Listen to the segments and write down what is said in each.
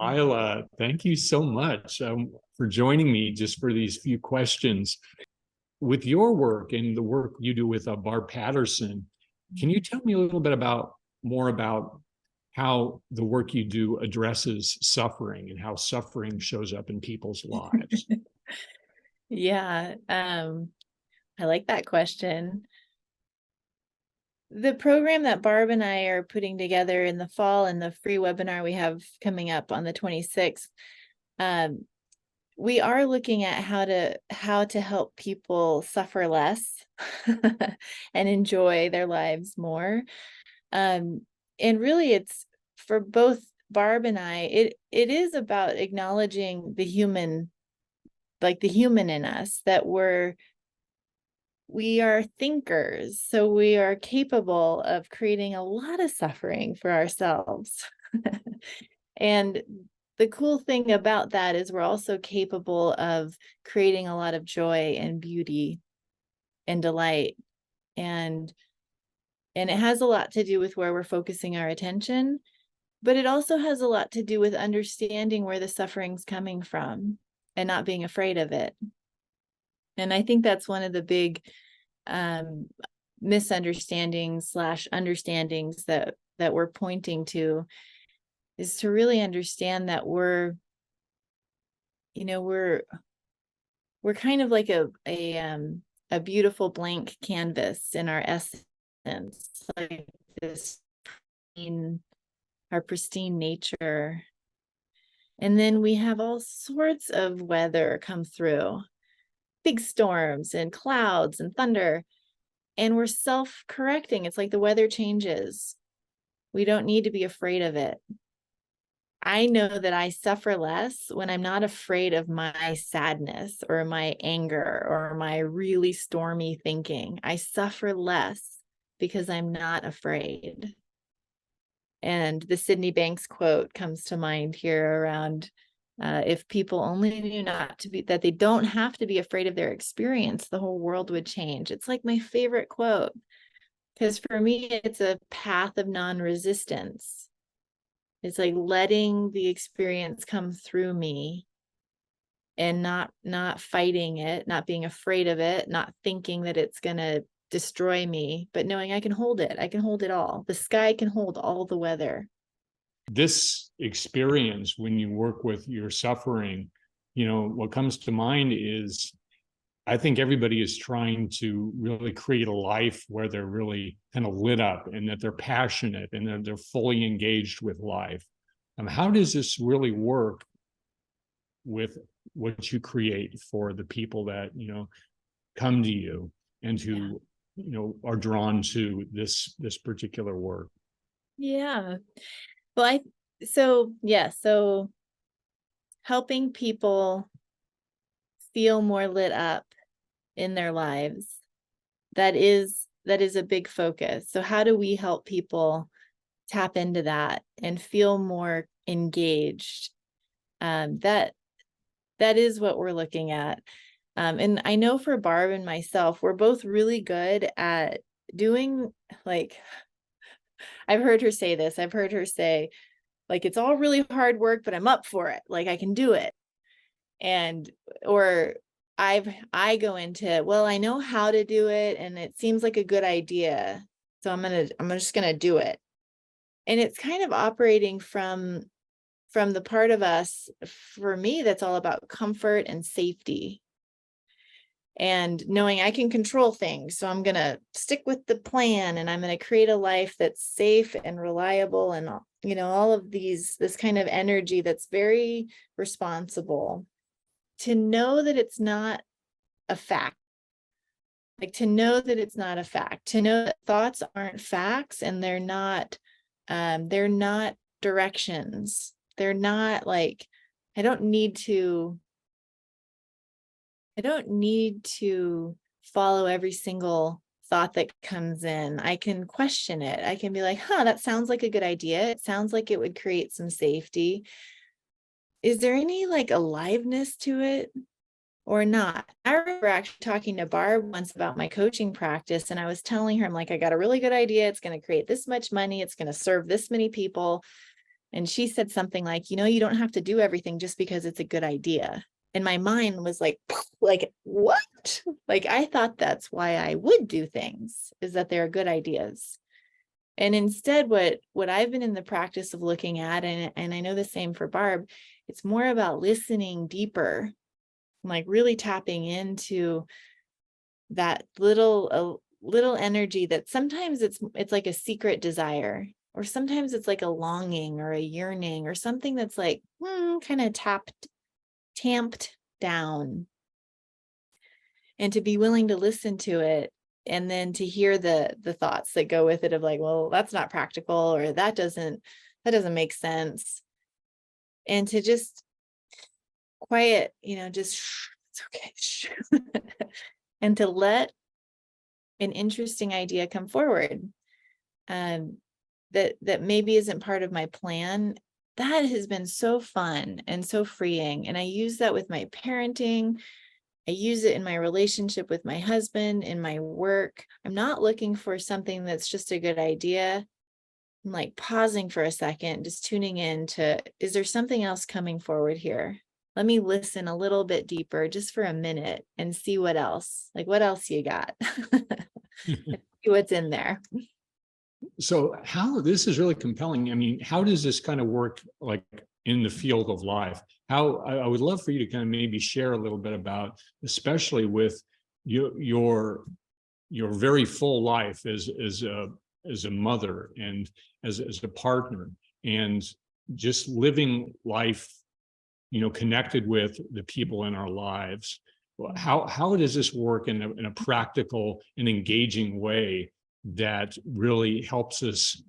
Aila, thank you so much for joining me just for these few questions. With your work and the work you do with Barb Patterson, can you tell me a little bit more about how the work you do addresses suffering and how suffering shows up in people's lives? Yeah, I like that question. The program that Barb and I are putting together in the fall and the free webinar we have coming up on the 26th, we are looking at how to help people suffer less and enjoy their lives more. And really it's for both Barb and I, it is about acknowledging the human, like the human in us, that we are thinkers, so we are capable of creating a lot of suffering for ourselves. And the cool thing about that is we're also capable of creating a lot of joy and beauty and delight. And it has a lot to do with where we're focusing our attention, but it also has a lot to do with understanding where the suffering's coming from and not being afraid of it. And I think that's one of the big misunderstandings / understandings that we're pointing to, is to really understand that we're kind of like a beautiful blank canvas in our essence, like this our pristine nature. And then we have all sorts of weather come through, big storms and clouds and thunder, and we're self-correcting. It's like the weather changes. We don't need to be afraid of it. I know that I suffer less when I'm not afraid of my sadness or my anger or my really stormy thinking. I suffer less because I'm not afraid. And the Sydney Banks quote comes to mind here around, if people only knew that they don't have to be afraid of their experience, the whole world would change. It's like my favorite quote, because for me, it's a path of non-resistance. It's like letting the experience come through me and not fighting it, not being afraid of it, not thinking that it's going to destroy me, but knowing I can hold it. I can hold it all. The sky can hold all the weather. This experience, when you work with your suffering, what comes to mind is I think everybody is trying to really create a life where they're really kind of lit up and that they're passionate and that they're fully engaged with life. How does this really work with what you create for the people that, come to you and who, are drawn to this particular work? Yeah. Well, so helping people feel more lit up in their lives, that is a big focus. So how do we help people tap into that and feel more engaged? That is what we're looking at. And I know for Barb and myself, we're both really good at doing, like, I've heard her say this. I've heard her say, like, it's all really hard work, but I'm up for it. Like, I can do it. And, or I go into, well, I know how to do it and it seems like a good idea, so I'm just gonna do it. And it's kind of operating from the part of us, for me, that's all about comfort and safety and knowing I can control things. So I'm gonna stick with the plan and I'm gonna create a life that's safe and reliable and all of this kind of energy that's very responsible. To know that it's not a fact, to know that it's not a fact, to know that thoughts aren't facts and they're not directions. They're not like, I don't need to follow every single thought that comes in. I can question it. I can be like, that sounds like a good idea. It sounds like it would create some safety. Is there any like aliveness to it or not? I remember actually talking to Barb once about my coaching practice, and I was telling her, I'm like, I got a really good idea. It's going to create this much money. It's going to serve this many people. And she said something like, you don't have to do everything just because it's a good idea. And my mind was like, what? Like, I thought that's why I would do things, is that they're good ideas. And instead, what I've been in the practice of looking at, and I know the same for Barb, it's more about listening deeper, like really tapping into that little energy that sometimes it's like a secret desire, or sometimes it's like a longing or a yearning or something that's like kind of tamped down, and to be willing to listen to it, and then to hear the thoughts that go with it of like, well, that's not practical, or that doesn't make sense, and to just quiet, just it's okay, and to let an interesting idea come forward, that maybe isn't part of my plan. That has been so fun and so freeing. And I use that with my parenting. I use it in my relationship with my husband, in my work. I'm not looking for something that's just a good idea. I'm like pausing for a second, just tuning in to, is there something else coming forward here? Let me listen a little bit deeper just for a minute and see what else you got. See what's in there. So how, this is really compelling. I mean, how does this kind of work like in the field of life? How, I would love for you to kind of maybe share a little bit about, especially with your very full life as a mother and as a partner, and just living life, connected with the people in our lives. How does this work in a practical and engaging way that really helps us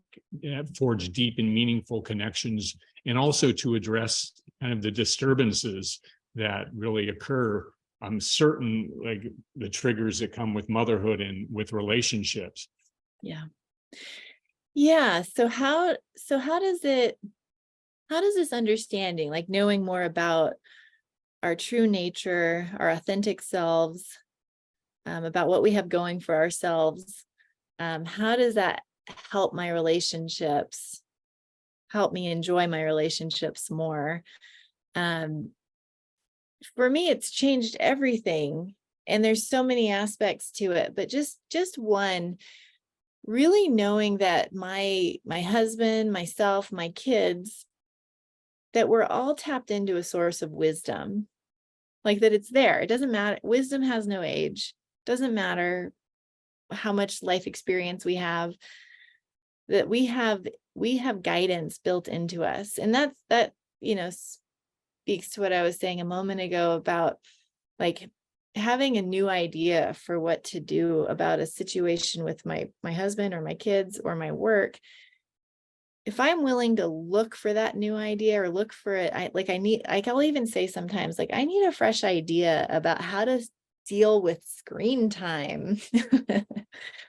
forge deep and meaningful connections, and also to address kind of the disturbances that really occur? I'm certain, like the triggers that come with motherhood and with relationships. Yeah. So how does this understanding, like knowing more about our true nature, our authentic selves, about what we have going for ourselves, how does that help my relationships, help me enjoy my relationships more? For me, it's changed everything, and there's so many aspects to it, but just one, really knowing that my husband, myself, my kids, that we're all tapped into a source of wisdom, like that it's there. It doesn't matter. Wisdom has no age. Doesn't matter how much life experience we have, that we have guidance built into us. And that speaks to what I was saying a moment ago about like having a new idea for what to do about a situation with my husband or my kids or my work. If I'm willing to look for that new idea or look for it, I'll even say sometimes, like, I need a fresh idea about how to deal with screen time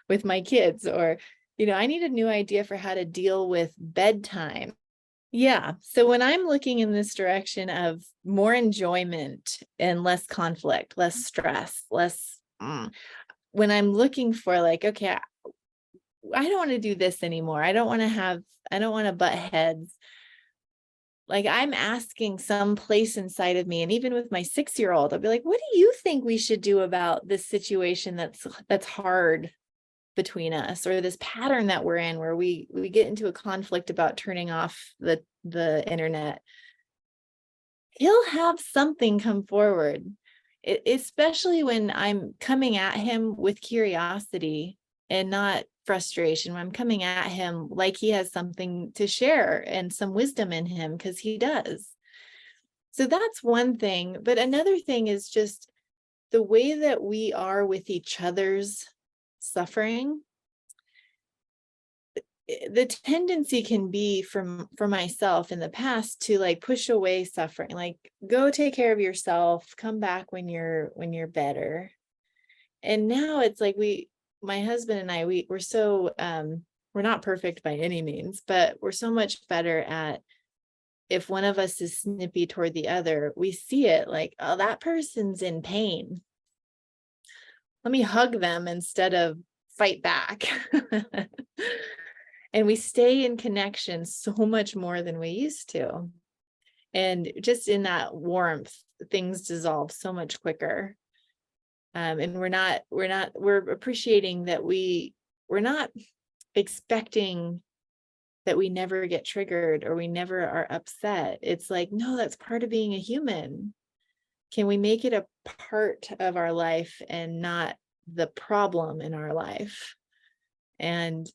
with my kids, or, I need a new idea for how to deal with bedtime. Yeah. So when I'm looking in this direction of more enjoyment and less conflict, less stress, when I'm looking for like, okay, I don't want to do this anymore. I don't want to butt heads. Like, I'm asking some place inside of me. And even with my 6-year-old, I'll be like, what do you think we should do about this situation that's hard between us, or this pattern that we're in where we get into a conflict about turning off the internet? He'll have something come forward, especially when I'm coming at him with curiosity and not frustration, when I'm coming at him like he has something to share and some wisdom in him, because he does. So that's one thing. But another thing is just the way that we are with each other's suffering. The tendency can be for myself in the past to like push away suffering, like, go take care of yourself, come back when you're better. And now it's like my husband and I, we're so we're not perfect by any means, but we're so much better at, if one of us is snippy toward the other, we see it like, oh, that person's in pain, let me hug them instead of fight back. And we stay in connection so much more than we used to. And just in that warmth, things dissolve so much quicker. And we're appreciating that we're not expecting that we never get triggered or we never are upset. It's like, no, that's part of being a human. Can we make it a part of our life and not the problem in our life? And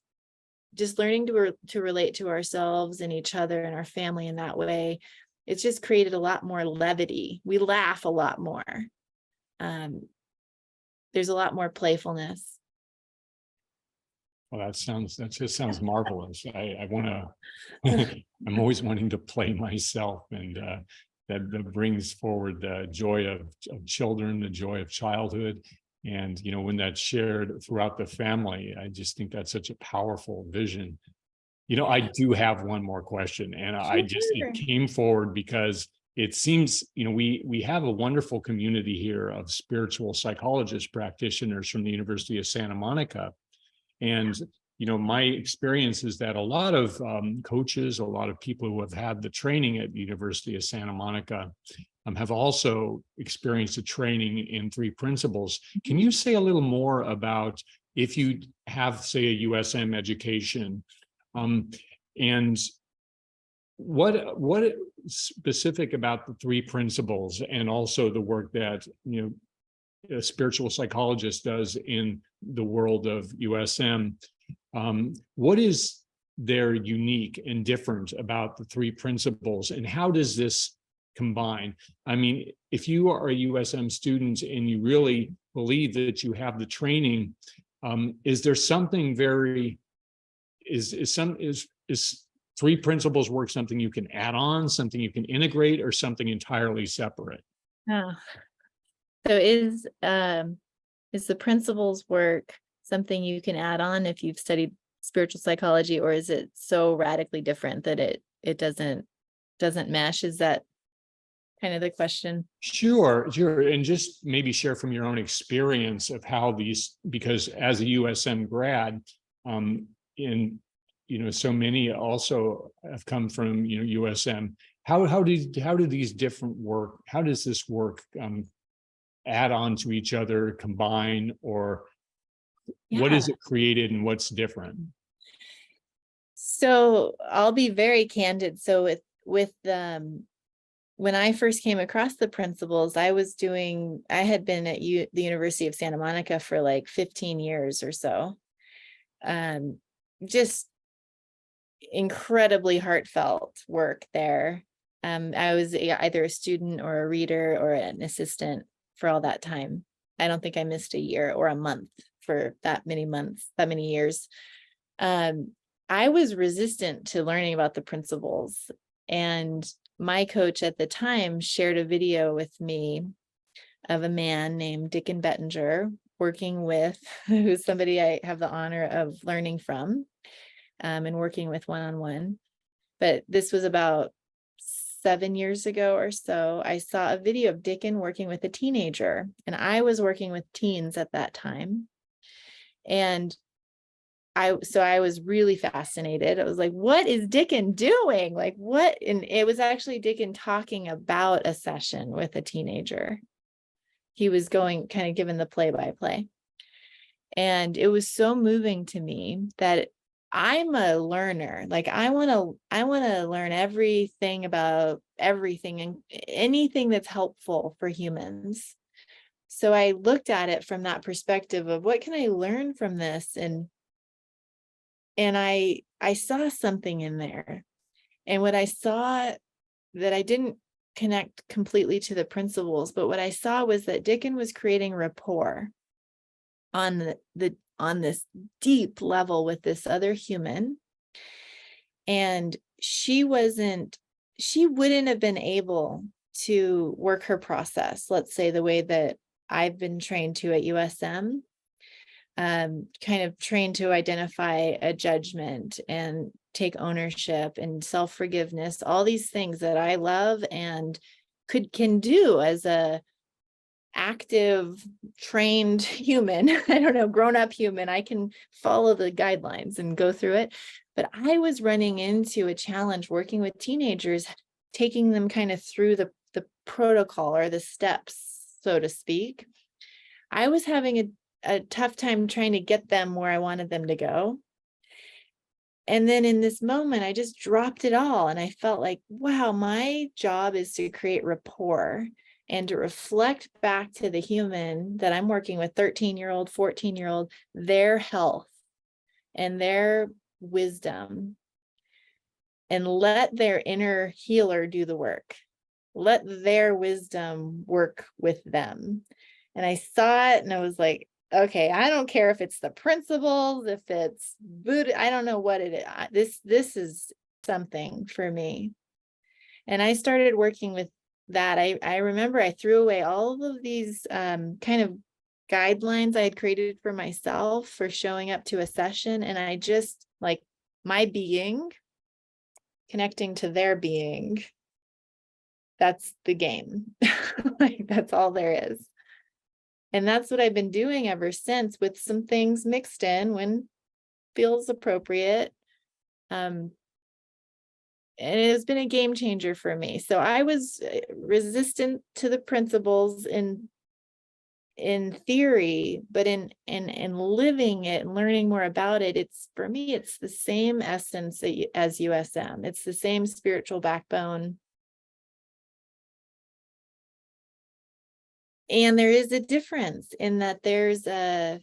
just learning to relate to ourselves and each other and our family in that way, it's just created a lot more levity. We laugh a lot more. There's a lot more playfulness. Well, that just sounds marvelous. I want to, I'm always wanting to play myself, and that brings forward the joy of children, the joy of childhood. And, when that's shared throughout the family, I just think that's such a powerful vision. I do have one more question, and it came forward because it seems, we have a wonderful community here of spiritual psychologist practitioners from the University of Santa Monica. And, my experience is that a lot of coaches, a lot of people who have had the training at the University of Santa Monica have also experienced a training in 3 principles. Can you say a little more about, if you have, say, a USM education, and what specific about the 3 principles, and also the work that, a spiritual psychologist does in the world of USM, what is there unique and different about the 3 principles, and how does this combine? I mean, if you are a USM student and you really believe that you have the training, is there something is 3 principles work something you can add on, something you can integrate, or something entirely separate? Oh. So is the principles work something you can add on if you've studied spiritual psychology, or is it so radically different that it doesn't mesh? Is that kind of the question? Sure. And just maybe share from your own experience of how these, because as a USM grad, in so many also have come from USM. How do these different work? How does this work add on to each other, combine, or what is it created and what's different? So I'll be very candid. So with when I first came across the principles, I had been at the University of Santa Monica for like 15 years or so. Just incredibly heartfelt work there. I was either a student or a reader or an assistant for all that time. I don't think I missed a year or a month for that many years. I was resistant to learning about the principles, and my coach at the time shared a video with me of a man named Dicken Bettinger working with, who's somebody I have the honor of learning from, and working with one-on-one. But this was about 7 years ago or so. I saw a video of Dicken working with a teenager, and I was working with teens at that time. And I was really fascinated. I was like, what is Dicken doing? Like, what? And it was actually Dicken talking about a session with a teenager. He was kind of given the play-by-play. And it was so moving to me that I'm a learner. Like, I want to learn everything about everything and anything that's helpful for humans. So I looked at it from that perspective of, what can I learn from this? And I saw something in there. And what I saw, that I didn't connect completely to the principles, but what I saw was that Dicken was creating rapport on this deep level with this other human. And she wouldn't have been able to work her process, let's say, the way that I've been trained to at USM, kind of trained to identify a judgment and take ownership and self-forgiveness, all these things that I love and can do as a active, trained human, I don't know, grown-up human, I can follow the guidelines and go through it. But I was running into a challenge working with teenagers, taking them kind of through the protocol or the steps, so to speak. I was having a tough time trying to get them where I wanted them to go. And then in this moment, I just dropped it all. And I felt like, wow, my job is to create rapport and to reflect back to the human that I'm working with, 13-year-old, 14-year-old, their health and their wisdom, and let their inner healer do the work. Let their wisdom work with them. And I saw it and I was like, okay, I don't care if it's the principles, if it's Buddha, I don't know what it is. This is something for me. And I started working with that. I remember I threw away all of these kind of guidelines I had created for myself for showing up to a session. And I just, like, my being connecting to their being. That's the game. Like, that's all there is. And that's what I've been doing ever since, with some things mixed in when feels appropriate. And it has been a game changer for me. So I was resistant to the principles in theory, but in living it and learning more about it, it's, for me, it's the same essence as USM. It's the same spiritual backbone. And there is a difference in that there's the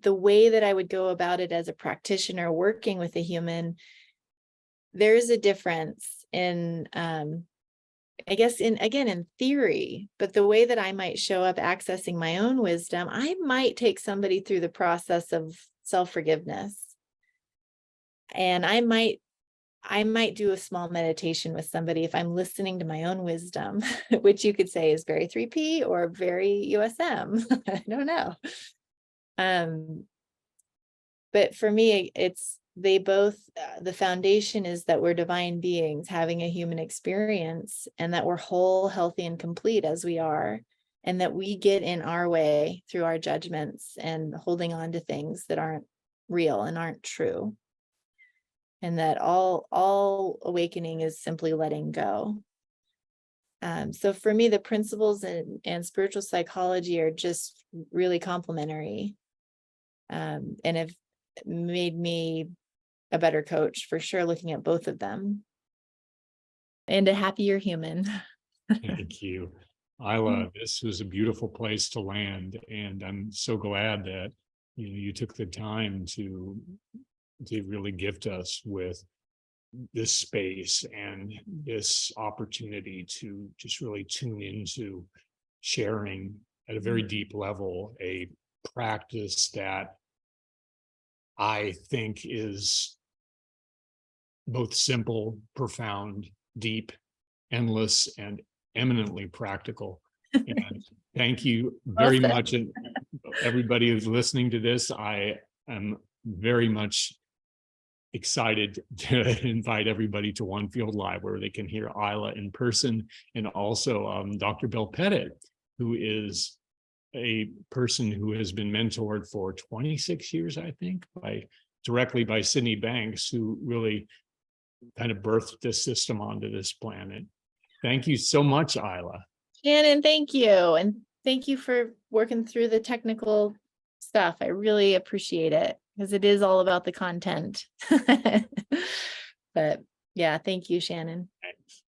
way that I would go about it as a practitioner working with a human. There's a difference in, I guess, in theory, but the way that I might show up accessing my own wisdom, I might take somebody through the process of self-forgiveness. And I might do a small meditation with somebody if I'm listening to my own wisdom, which you could say is very 3P or very USM. I don't know. But for me, they both, the foundation is that we're divine beings having a human experience, and that we're whole, healthy, and complete as we are, and that we get in our way through our judgments and holding on to things that aren't real and aren't true. And that all awakening is simply letting go. So for me, the principles and spiritual psychology are just really complementary, and have made me a better coach for sure, looking at both of them, and a happier human. Thank you, Aila. This was a beautiful place to land, and I'm so glad that you took the time to really gift us with this space and this opportunity to just really tune into sharing at a very deep level a practice that I think is both simple, profound, deep, endless, and eminently practical. And thank you very much. And everybody who's listening to this, I am very much excited to invite everybody to One Field Live, where they can hear Aila in person, and also Dr. Bill Pettit, who is a person who has been mentored for 26 years, I think, directly by Sydney Banks, who really kind of birthed this system onto this planet. Thank you so much, Aila. Shannon, thank you. And thank you for working through the technical stuff. I really appreciate it, because it is all about the content. But yeah, thank you, Shannon. Thanks.